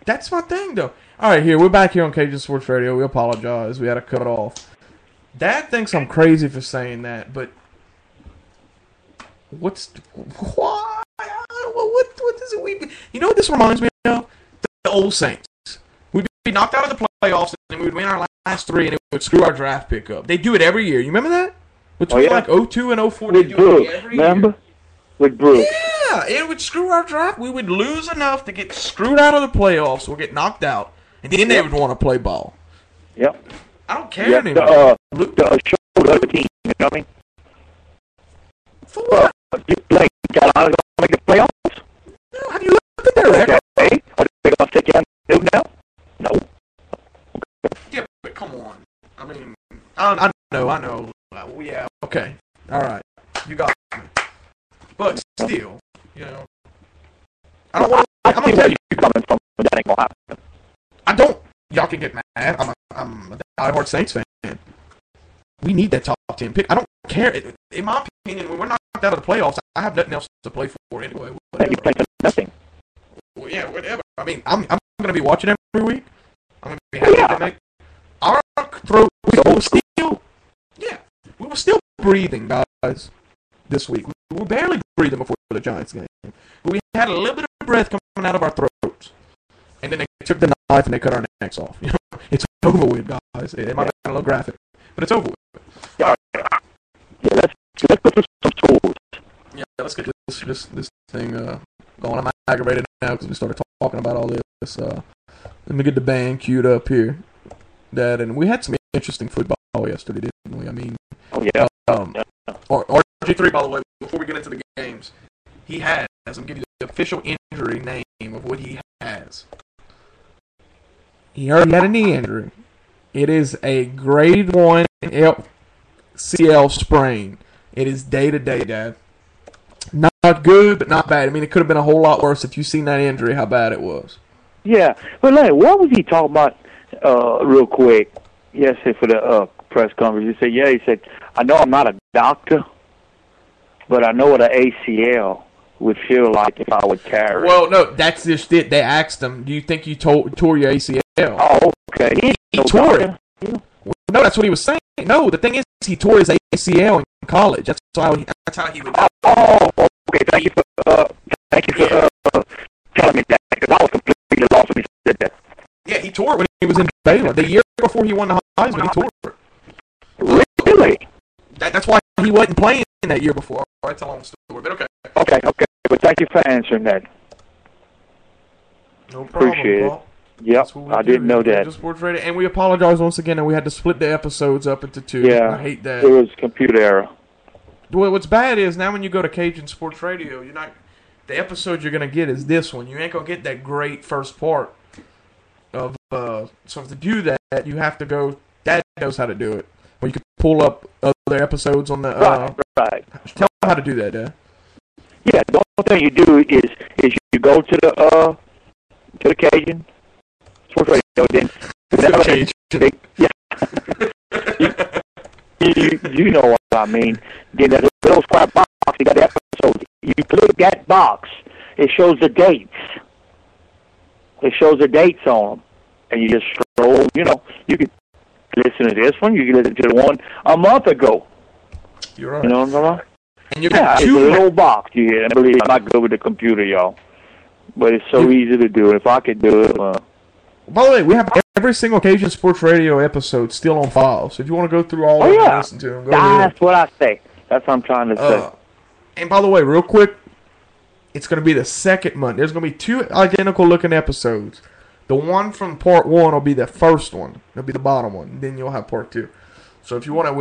That's my thing, though. All right, we're back here on Cajun Sports Radio. We apologize. We had to cut it off. Dad thinks I'm crazy for saying that, but why? What is it? You know what this reminds me of? The old Saints. We'd be knocked out of the playoffs, and then we'd win our last 3, and it would screw our draft pick up. They do it every year. You remember that? Between like 02 and 04, they do it every year. With Brooks. Yeah, it would screw our draft. We would lose enough to get screwed out of the playoffs or get knocked out, and then they would want to play ball. Yep. I don't care anymore. The show the other team, you know what I mean? For what? Carolina's going to make the playoffs. No, have you looked at their record? Okay. Are they going to take down now? No. Yeah, but come on. I mean, I know. Yeah, okay. All right. You got me. But still, you know. I'm going to tell you. Coming from that ain't going to happen. I don't. Y'all can get mad. I'm a diehard Saints fan. We need that top 10 pick. I don't care. In my opinion, when we're knocked out of the playoffs, I have nothing else to play for anyway. You play for nothing. Well, yeah, whatever. I mean, I'm going to be watching every week. I'm going to be happy to make our throat. We were still breathing, guys, this week. We were barely breathing before the Giants game. But we had a little bit of breath coming out of our throats. And then they took the knife and they cut our necks off. You know, it's over with, guys. It might be a little graphic, but it's over with. Yeah, let's go through some scores. Yeah, let's get this thing going. I'm aggravated now because we started talking about all this. Let me get the band queued up here. And we had some interesting football yesterday, didn't we? I mean, RG3, by the way, before we get into the games, he has, I'm giving you the official injury name of what he has. He already had a knee injury. It is a grade 1 LCL sprain. It is day-to-day, Dad. Not good, but not bad. I mean, it could have been a whole lot worse if you seen that injury, how bad it was. Yeah, but what was he talking about real quick yesterday for the press conference? He said, I know I'm not a doctor, but I know what an ACL would feel like if I would carry. Well, no, that's just it. They asked him, do you think you tore your ACL? Oh, okay. He tore it. Yeah. No, that's what he was saying. No, the thing is, he tore his ACL in college. That's how he would. Oh, okay. Thank you for telling me that, because I was completely lost when he said that. Yeah, he tore it when he was in Baylor. The year before he won the Heisman, he tore it. Really? That's why he wasn't playing that year before. I tell him the story, but okay. Okay. But thank you for answering that. No problem. Appreciate it. Yep, I didn't know that. Sports Radio, and we apologize once again that we had to split the episodes up into 2. Yeah, I hate that. It was computer error. Well, what's bad is now when you go to Cajun Sports Radio, the episode you're going to get is this one. You ain't going to get that great first part of, so to do that, you have to go, Dad knows how to do it. Or you can pull up other episodes on the, Right. Tell them how to do that, Dad. Yeah, the only thing you do is you go to the Cajun Sports Radio, then you know what I mean. Then that little square box, you got the episodes. You click that box, it shows the dates. It shows the dates on them, and you just scroll. You know, you can listen to this one. You can listen to the one a month ago. You're right. You know what I'm talking about? And you got it's a little box. I believe I'm not good with the computer, y'all, but it's so easy to do. If I could do it. By the way, we have every single Cajun Sports Radio episode still on file. So if you want to go through all of them and listen to them, go ahead. That's what I say. That's what I'm trying to say. And by the way, real quick, it's going to be the second month. There's going to be 2 identical-looking episodes. The one from part 1 will be the first one. It'll be the bottom one. Then you'll have part 2. So if you want to,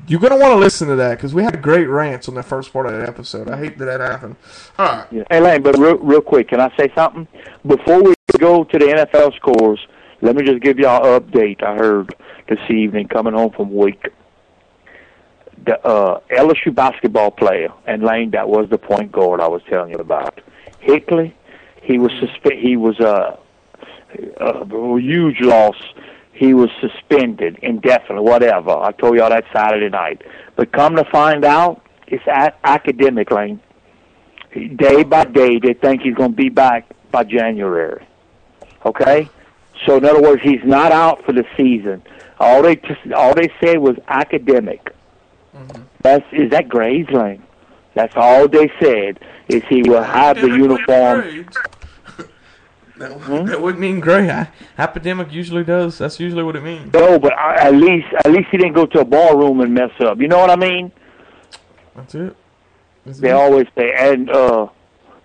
you're going to want to listen to that because we had great rants on the first part of that episode. I hate that happened. All right. Yeah. Hey, Lane, but real quick, can I say something? Before we go to the NFL scores, let me just give y'all an update I heard this evening coming home from week. The LSU basketball player, and Lane, that was the point guard I was telling you about. Hickley, he was a huge loss. He was suspended indefinitely, whatever. I told y'all that Saturday night. But come to find out, it's academic, Lane. Day by day, they think he's going to be back by January. Okay? So, in other words, he's not out for the season. All they said was academic. Is that grades, Lane? That's all they said, is he will have the uniform. That would mean gray. Academic usually does. That's usually what it means. No, but at least he didn't go to a ballroom and mess up. You know what I mean? That's it. They always say, and the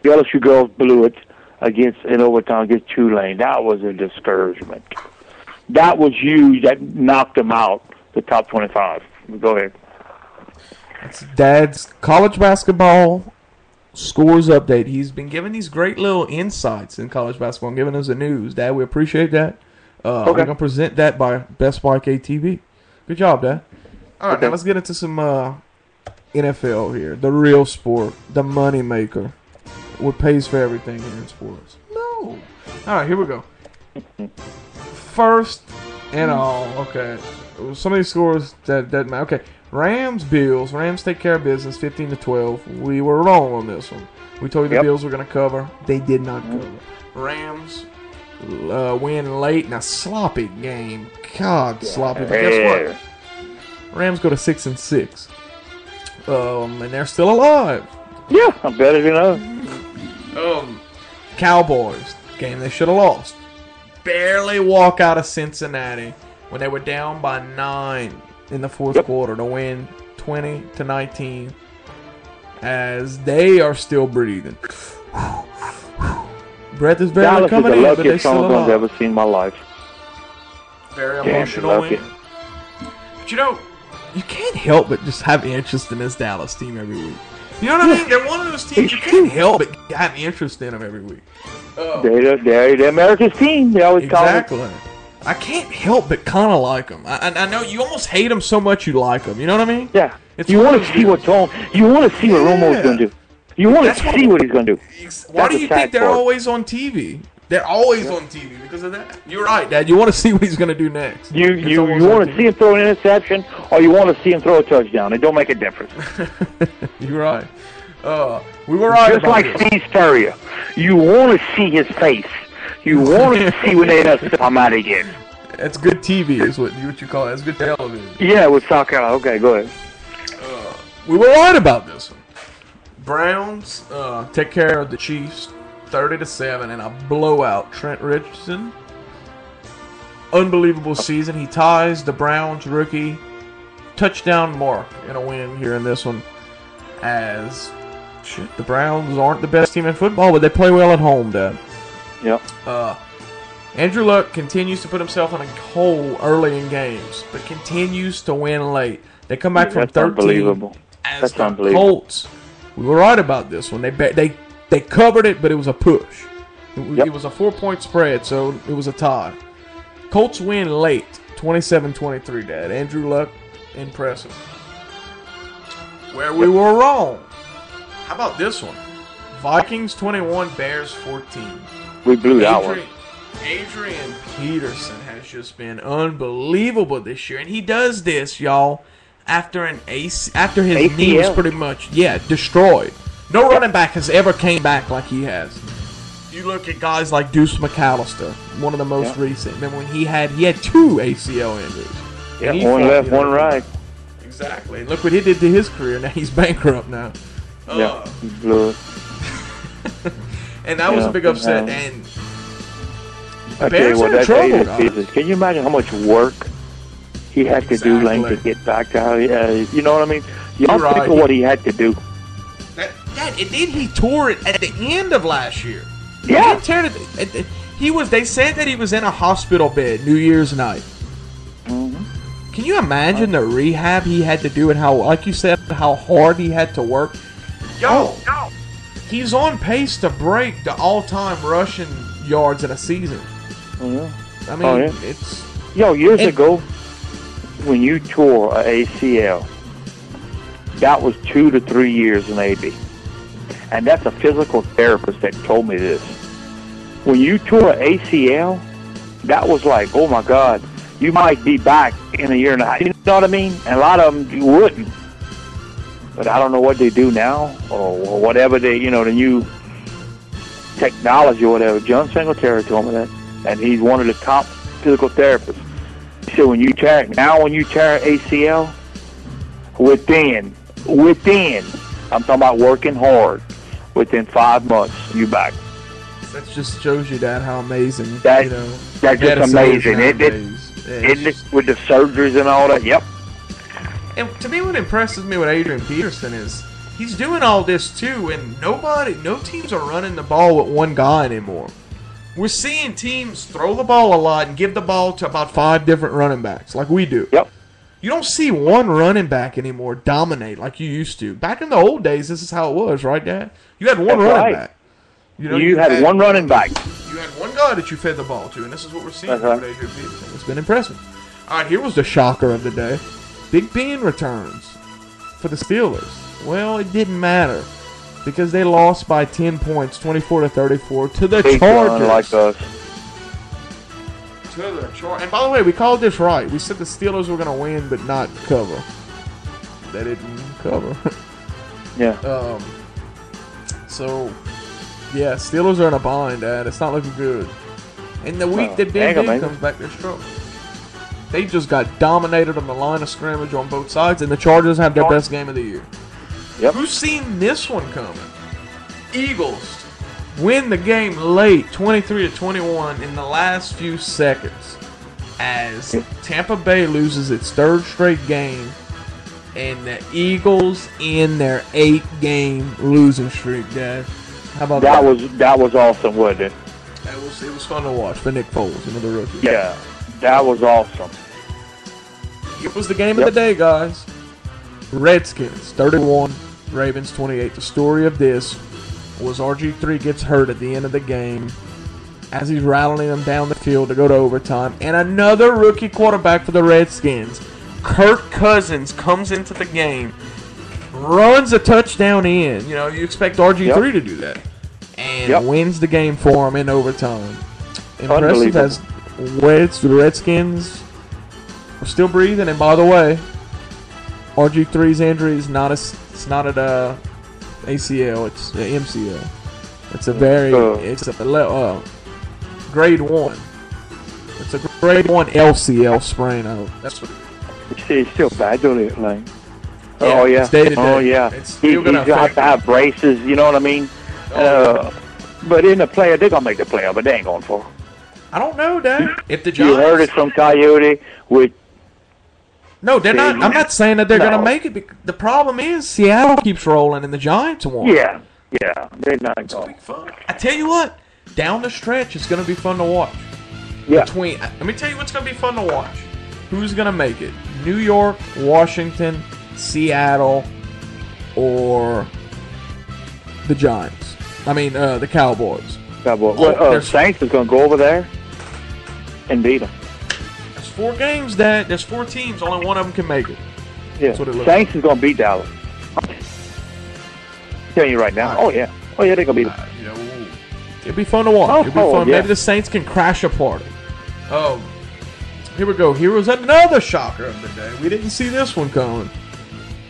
LSU girls blew it in overtime against Tulane. That was a discouragement. That was huge. That knocked them out, the top 25. Go ahead. That's Dad's college basketball scores update. He's been giving these great little insights in college basketball and giving us the news. Dad, we appreciate that. We're going to present that by Best Buy KTV. Good job, Dad. All right, now let's get into some NFL here. The real sport. The money maker. What pays for everything here in sports. No. All right, here we go. First and all, okay. Some of these scores that doesn't matter. Okay, Rams, Bills. Rams take care of business, 15-12. We were wrong on this one. We told you the Bills were going to cover. They did not cover. Rams win late in a sloppy game. God, sloppy. But guess what? Rams go to 6-6. And they're still alive. Yeah, I'm better than us. Cowboys, game they should have lost. Barely walk out of Cincinnati when they were down by 9 in the fourth quarter to win 20-19 as they are still breathing. Breath is barely coming in, but they still alive. I've ever seen in my life. Very emotional win. But you know, you can't help but just have interest in this Dallas team every week. You know what I mean? They're one of those teams you can't help but have interest in them every week. They're America's team. They always call it. Exactly. I can't help but kind of like them. I know you almost hate them so much you like them. You know what I mean? Yeah. You want to see what You want to see what Romo's going to do. You want to see what he's going to do. Why do you think they're always on TV? They're always on TV because of that. You're right, Dad. You want to see what he's going to do next. You want to see him throw an interception, or you want to see him throw a touchdown. It don't make a difference. You're right. We were right. Just like Steve Spurrier. You want to see his face. You want to see when they come out again. That's good TV, is what you call it. That's good television. Yeah, with soccer. Okay, go ahead. We were right about this one. Browns take care of the Chiefs 30-7 in a blowout. Trent Richardson, unbelievable season. He ties the Browns rookie touchdown mark in a win here in this one. As the Browns aren't the best team in football, but they play well at home, Dad. Yep. Andrew Luck continues to put himself in a hole early in games, but continues to win late. They come back from 13 unbelievable. as That's the unbelievable. Colts. We were right about this one. They covered it, but it was a push. It was a 4-point spread, so it was a tie. Colts win late, 27-23, Dad. Andrew Luck, impressive. Where we were wrong. How about this one? Vikings 21, Bears 14. We blew that one. Adrian Peterson has just been unbelievable this year, and he does this, y'all, after his knee was pretty much destroyed. No running back has ever came back like he has. You look at guys like Deuce McAllister, one of the most recent. Remember when he had 2 ACL injuries? Yeah, one left, one right. Exactly. And look what he did to his career. Now he's bankrupt now. Yeah, he blew it. And that was a big upset. And I tell you what, can you imagine how much work he had to do, Lane, to get back to how you know what I mean? Y'all think of what he had to do. And then he tore it at the end of last year. Yeah. They said that he was in a hospital bed New Year's night. Mm-hmm. Can you imagine the rehab he had to do and how, like you said, how hard he had to work? He's on pace to break the all-time rushing yards in a season. Mm-hmm. I mean, it's... years ago, when you tore an ACL, that was 2 to 3 years maybe. And that's a physical therapist that told me this. When you tore an ACL, that was like, oh my God, you might be back in a year and a half. You know what I mean? And a lot of them you wouldn't. But I don't know what they do now or whatever the new technology or whatever. John Singletary told me that. and he's one of the top physical therapists. He said when you tear ACL, within, I'm talking about working hard, within 5 months, you back. That just shows you, Dad, how amazing, That's just amazing. Isn't it, with the surgeries and all that, yep. And to me, what impresses me with Adrian Peterson is he's doing all this too, and no teams are running the ball with one guy anymore. We're seeing teams throw the ball a lot and give the ball to about 5 different running backs, like we do. Yep. You don't see one running back anymore dominate like you used to. Back in the old days, this is how it was, right, Dad? You had one running back. You had one running back. You had one guy that you fed the ball to, and this is what we're seeing with Adrian Peterson. It's been impressive. All right, here was the shocker of the day. Big Ben returns for the Steelers. Well, it didn't matter because they lost by 10 points, 24-34, to the Chargers. Like us. To the Chargers. And by the way, we called this right. We said the Steelers were going to win but not cover. They didn't cover. Yeah. So, yeah, Steelers are in a bind, Dad. It's not looking good. And the week that Big Ben comes back, they're struggling. They just got dominated on the line of scrimmage on both sides, and the Chargers have their best game of the year. Yep. Who's seen this one coming? Eagles win the game late, 23-21, in the last few seconds, as Tampa Bay loses its 3rd straight game, and the Eagles in their 8-game losing streak, Dad. How about that? That was awesome, wasn't it? It was fun to watch for Nick Foles, another rookie. Yeah, that was awesome. It was the game of the day, guys. Redskins 31, Ravens 28. The story of this was RG3 gets hurt at the end of the game as he's rattling them down the field to go to overtime. And another rookie quarterback for the Redskins, Kirk Cousins, comes into the game, runs a touchdown in. You know, you expect RG3 to do that. And wins the game for him in overtime. Impressive as the Redskins are still breathing. And by the way, RG3's injury is not at ACL, it's MCL. It's a grade 1. It's a grade 1 LCL sprain. That's what it is. It's still bad, don't it, Lane? Yeah, oh yeah. It's day to day. Oh yeah. It's still he's got to have braces. You know what I mean? But in the player, they're gonna make the player, but they ain't going for. I don't know, Dad. If the Giants, you heard it from Coyote with. No, they're not. I'm not saying that they're gonna make it. The problem is Seattle keeps rolling, and the Giants won. Yeah, they're not going. It's gonna be fun. I tell you what, down the stretch, it's gonna be fun to watch. Yeah. Let me tell you what's gonna be fun to watch. Who's gonna make it? New York, Washington, Seattle, or the Giants? I mean, the Cowboys. Saints is going to go over there and beat them. There's 4 games, Dad. There's 4 teams. Only one of them can make it. Yeah. That's what it looks Saints is going to beat Dallas. I'm telling you right now. Oh, yeah. They're going to beat them. It'll be fun to watch. It'll be fun. Yeah. Maybe the Saints can crash a party. Here we go. Here was another shocker of the day. We didn't see this one coming.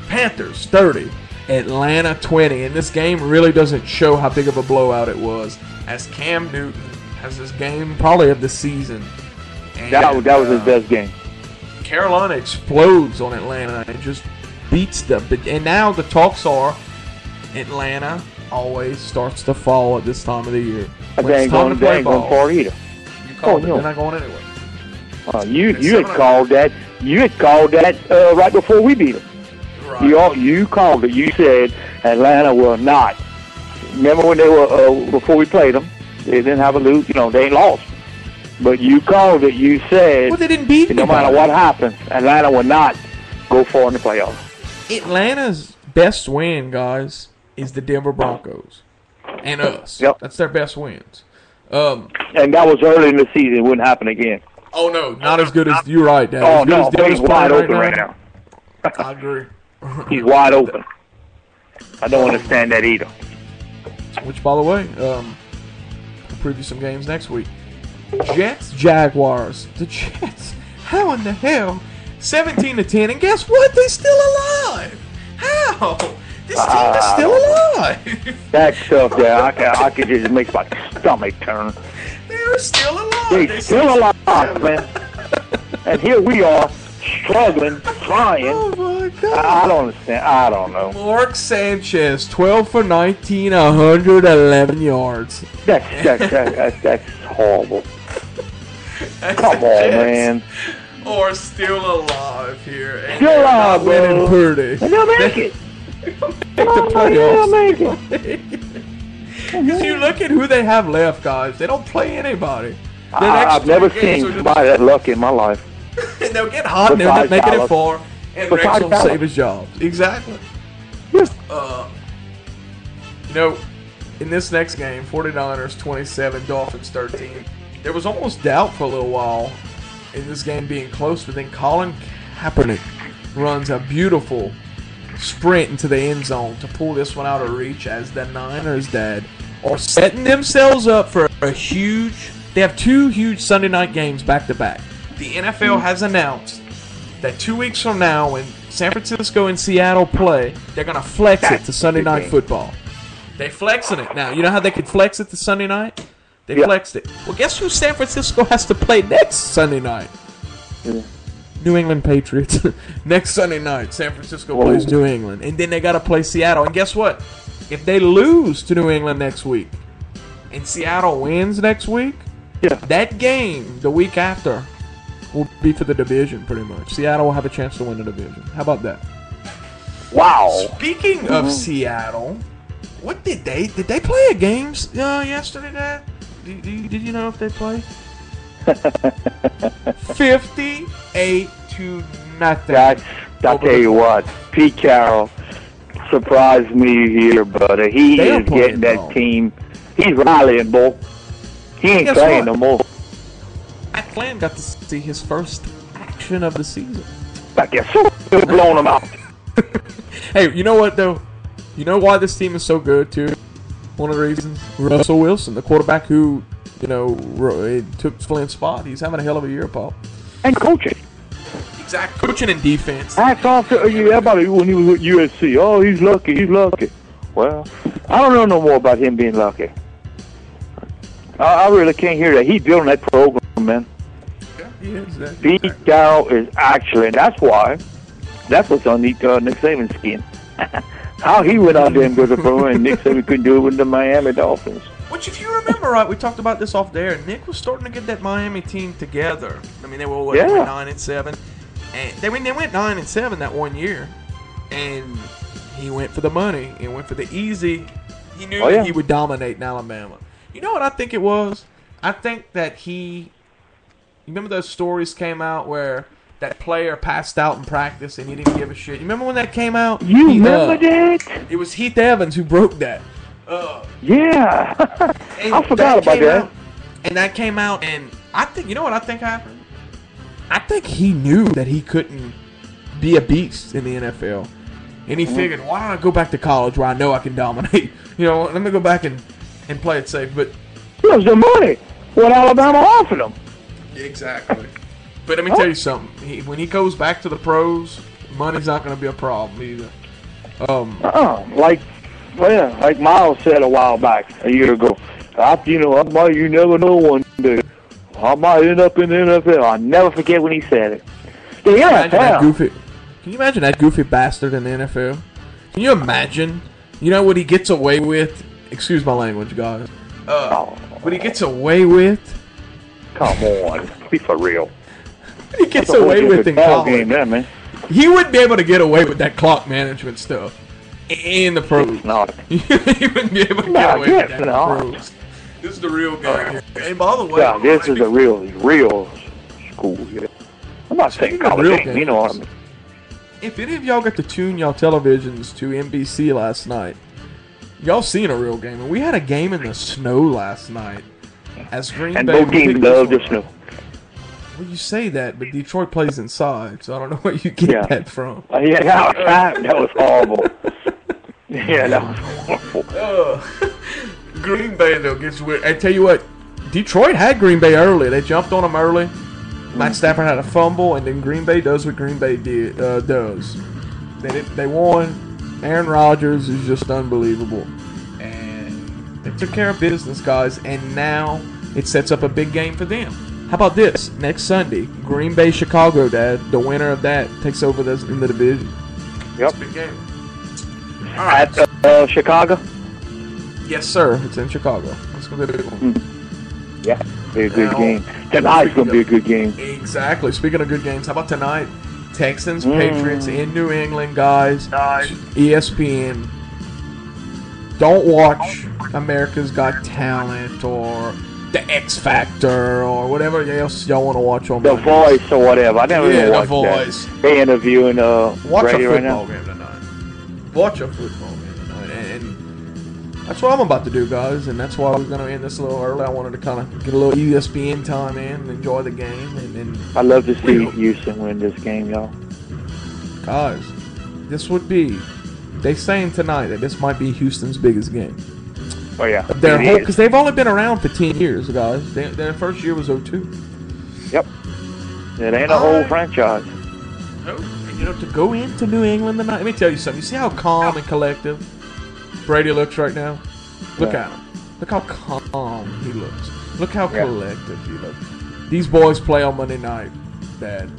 Panthers 30, Atlanta 20. And this game really doesn't show how big of a blowout it was, as Cam Newton has this game probably of the season. And, that was his best game. Carolina explodes on Atlanta and just beats them. And now the talks are Atlanta always starts to fall at this time of the year. They ain't going for it either. You called it. They're not going anyway. You had called that. You had called that right before we beat them. Right. You called it. You said Atlanta will not. Remember when they were before we played them? They didn't have a lose. They ain't lost. But you called it. You said they didn't beat. No matter what happens, Atlanta will not go far in the playoffs. Atlanta's best win, guys, is the Denver Broncos and us. Yep. That's their best wins. And that was early in the season. It wouldn't happen again. Oh no, not as good as you're right, Dad. Oh no, he's wide open right now. I agree. He's wide open. I don't understand that either. Which, by the way, we'll preview some games next week. Jets, Jaguars. The Jets. How in the hell? 17-10, and guess what? They're still alive. How? This team is still alive. That stuff there, I could just make my stomach turn. They're still alive. They're still alive, man. And here we are, struggling, trying. Oh my God! I don't understand. I don't know. Mark Sanchez, 12 for 19, 111 yards. That's horrible. Come on, man. Or still alive here. And Still alive, winning bro. pretty. And they'll make it. Make the playoffs. They'll make it. Because you look at who they have left, guys. They don't play anybody. I've never seen somebody that lucky in my life. And they'll get hot and they'll end up making it far. And Rex Besides will Dallas. save his job. Exactly. You know, in this next game, 49ers 27, Dolphins 13. There was almost doubt for a little while in this game being close, but then Colin Kaepernick runs a beautiful sprint into the end zone to pull this one out of reach as the Niners, Dad, are setting themselves up for a huge... They have two huge Sunday night games back-to-back. The NFL has announced that 2 weeks from now, when San Francisco and Seattle play, they're going to flex it to Sunday Night Football. They flexing it. Now, you know how they could flex it to Sunday night? They flexed it. Well, guess who San Francisco has to play next Sunday night? Yeah. New England Patriots. Next Sunday night, San Francisco plays New England. And then they got to play Seattle. And guess what? If they lose to New England next week and Seattle wins next week, that game the week after will be for the division pretty much. Seattle will have a chance to win the division. How about that? Wow. Speaking of Seattle, what did they play a game yesterday, Dad? Did you know if they played? 58-0. I'll tell you what, Pete Carroll surprised me here, buddy. He is getting that team. He's rallying, boy. He ain't playing no more. Matt Flynn got to see his first action of the season. I guess so. They're blowing him out. Hey, you know what, though? You know why this team is so good, too? One of the reasons? Russell Wilson, the quarterback who, took Flynn's spot. He's having a hell of a year, Paul. And coaching. Exactly. Coaching and defense. Hats off to everybody when he was with USC. Oh, he's lucky. Well, I don't know no more about him being lucky. I really can't hear that. He's building that program, man. Yeah, he is. Pete Carroll is actually, and that's what's on Nick Saban's skin. How he went out there and built a program, and Nick Saban couldn't do it with the Miami Dolphins. Which, if you remember right, we talked about this off there. Nick was starting to get that Miami team together. I mean, they were 9-7, and they went 9-7 that one year, and he went for the money and went for the easy. He knew that he would dominate in Alabama. You know what I think it was? I think that you remember those stories came out where that player passed out in practice and he didn't give a shit. You remember when that came out? You remember that? It was Heath Evans who broke that. Yeah. I forgot about that. And that came out, and I think, you know what I think happened? I think he knew that he couldn't be a beast in the NFL. And he figured, why don't I go back to college where I know I can dominate? Let me go back and play it safe. But it was the money. What Alabama offered him. Exactly. But let me tell you something. When he goes back to the pros, money's not going to be a problem either. Like Miles said a while back, a year ago. You never know one day. I might end up in the NFL. I'll never forget when he said it. The NFL. Can you imagine that goofy bastard in the NFL? Can you imagine? You know what he gets away with? Excuse my language, guys. What he gets away with? Come on. Be for real. What he gets away with in college. Game, man. He wouldn't be able to get away with that clock management stuff in the pros. Not. He wouldn't be able to get away with that in the pros. This is the real game here. And by the way, this is a real school here. I'm not saying college game, you know what I mean. If any of y'all got to tune y'all televisions to NBC last night, y'all seen a real game. And we had a game in the snow last night. As Green and Bay both teams love the snow. Well, you say that, but Detroit plays inside, so I don't know where you get that from. That was horrible. That was horrible. Green Bay, though, gets weird. I tell you what, Detroit had Green Bay early. They jumped on them early. Matt Stafford had a fumble, and then Green Bay does what Green Bay does. They won. Aaron Rodgers is just unbelievable. And they took care of business, guys. And now it sets up a big game for them. How about this? Next Sunday, Green Bay, Chicago, Dad. The winner of that takes over in the division. Yep. It's a big game. All right. At Chicago? Yes, sir. It's in Chicago. It's going to be a big one. Yeah, be a good game. Tonight's going to be a good game. Exactly. Speaking of good games, how about tonight? Texans, Patriots in New England, guys. ESPN. Don't watch America's Got Talent or The X Factor or whatever else y'all want to watch on The Voice or whatever. I never really watched The Voice. That. They interviewing watch Brady a right football now. game tonight. Watch a football game tonight. And that's what I'm about to do, guys. And that's why we're going to end this a little early. I wanted to kind of get a little ESPN time in and enjoy the game. And I'd love to see Houston win this game, y'all. Guys, this would be... They saying tonight that this might be Houston's biggest game. Oh, yeah. Because they've only been around for 10 years, guys. Their first year was 02. Yep. It ain't a whole franchise. No. You know, to go into New England tonight, let me tell you something. You see how calm and collective Brady looks right now? Look at him. Look how calm he looks. Look how collective he looks. These boys play on Monday night, Dad.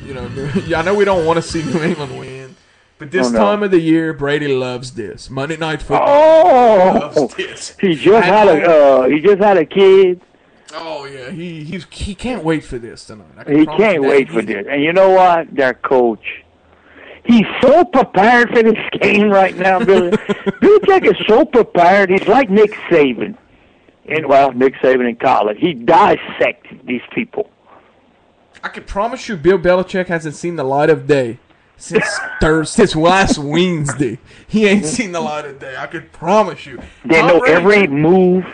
You know, I know we don't want to see New England win. But this time of the year, Brady loves this. Monday Night Football. Loves this. He just had a kid. Oh yeah, he can't wait for this tonight. He can't wait for this. And you know what? Their coach, he's so prepared for this game right now, Billy. Belichick is so prepared. He's like Nick Saban. Nick Saban in college. He dissects these people. I can promise you, Bill Belichick hasn't seen the light of day. Since last Wednesday, he ain't seen the light of day. I can promise you. They know every move,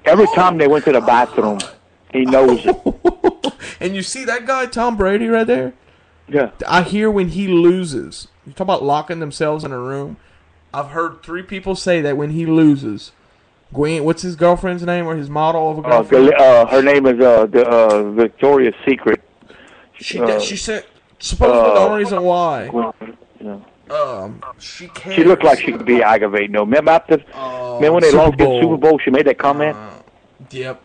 every time they went to the bathroom. He knows it. And you see that guy, Tom Brady, right there? Yeah. I hear when he loses, you talk about locking themselves in a room. I've heard 3 people say that when he loses, Gwen, what's his girlfriend's name or his model of a girlfriend? Her name is Victoria's Secret. She said. Supposedly the only reason why. She cares. She looked like she could be aggravating. No, remember when they lost the Super Bowl? She made that comment. Yep.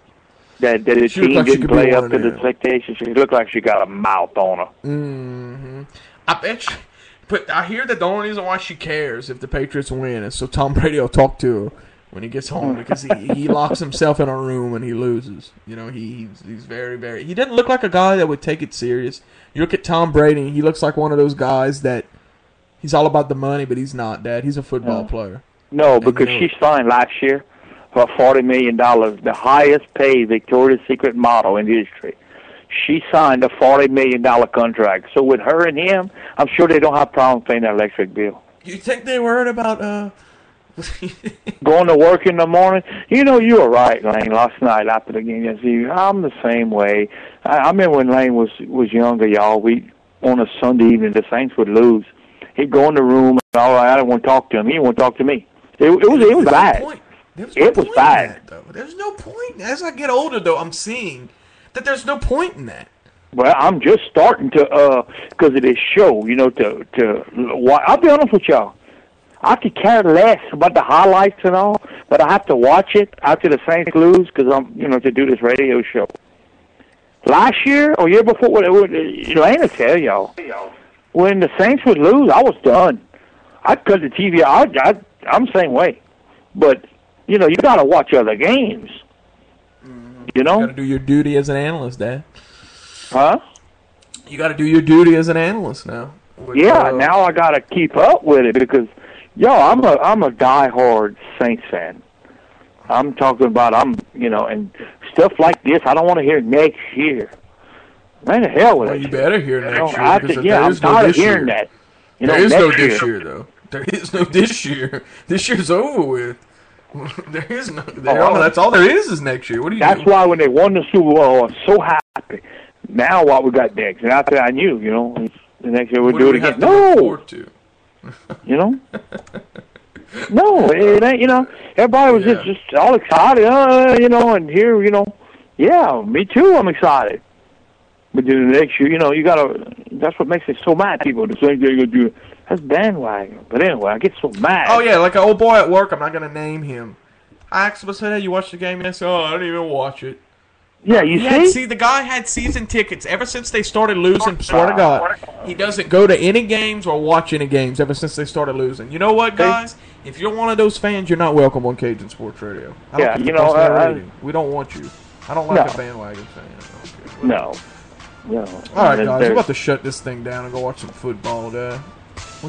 That the team didn't play up to the expectations. She looked like she got a mouth on her. Mm-hmm. I bet you. But I hear that the only reason why she cares if the Patriots win is so Tom Brady will talk to her when he gets home because he locks himself in a room when he loses. You know, he's very, very... He doesn't look like a guy that would take it serious. You look at Tom Brady, he looks like one of those guys that he's all about the money, but he's not, Dad. He's a football player. No, because she signed last year for $40 million, the highest paid Victoria's Secret model in history. She signed a $40 million contract. So with her and him, I'm sure they don't have problems paying their electric bill. You think they worried about... going to work in the morning? You know, you were right, Lane, last night after the game. I'm the same way. I remember when Lane was younger, y'all. On a Sunday evening, the Saints would lose. He'd go in the room, and all right, I don't want to talk to him. He didn't want to talk to me. It was bad. It was bad. There's no point. As I get older, though, I'm seeing that there's no point in that. Well, I'm just starting to, because of this show, you know, I'll be honest with y'all. I could care less about the highlights and all, but I have to watch it after the Saints lose because I'm, to do this radio show. Last year or year before, I ain't gonna tell y'all. When the Saints would lose, I was done. I'd cut the TV. I'm the same way. But, you got to watch other games. You got to do your duty as an analyst, Dad. Huh? You got to do your duty as an analyst now. Now I got to keep up with it because... I'm a diehard Saints fan. I'm talking about and stuff like this. I don't want to hear next year. Man, the hell with it. You better hear next year. I'm tired of hearing that. There is no this year, though. There is no this year. This year's over with. There is no. That's all there is next year. What do you? That's why when they won the Super Bowl, I was so happy. Now what we got next? And after I knew, the next year we'll do it again. No. No, it ain't, everybody was just all excited, and here, me too, I'm excited. But then the next year, you gotta, that's what makes me so mad, people, the same thing you're gonna do, that's bandwagon. But anyway, I get so mad. Oh yeah, like an old boy at work, I'm not gonna name him. I asked him, I said, hey, you watched the game? And I said, oh, I didn't even watch it. Yeah, you see? The guy had season tickets ever since they started losing. Swear to God, he doesn't go to any games or watch any games ever since they started losing. You know what, guys? If you're one of those fans, you're not welcome on Cajun Sports Radio. Yeah, you know, we don't want you. I don't like a bandwagon fan. No. All right, guys, we're about to shut this thing down and go watch some football.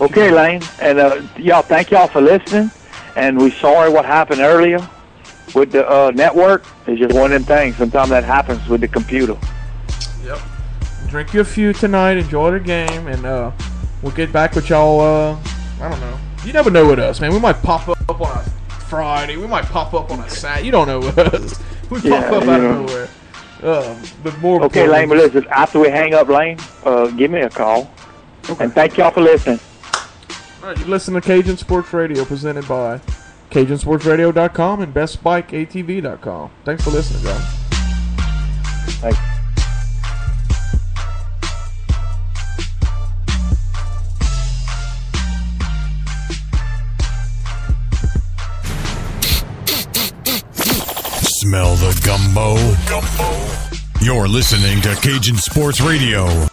Okay, Lane, and y'all, thank y'all for listening. And we're sorry what happened earlier with the network. It's just one of them things. Sometimes that happens with the computer. Yep. Drink you a few tonight. Enjoy the game, and we'll get back with y'all. I don't know. You never know with us, man. We might pop up on a Friday. We might pop up on a Saturday. You don't know with us. We pop up out of nowhere. But more. Okay, Lane. But listen, after we hang up, Lane, give me a call. Okay. And thank y'all for listening. All right, you listen to Cajun Sports Radio, presented by CajunSportsRadio.com and BestBikeATV.com. Thanks for listening, guys. Thanks. Smell the gumbo? You're listening to Cajun Sports Radio.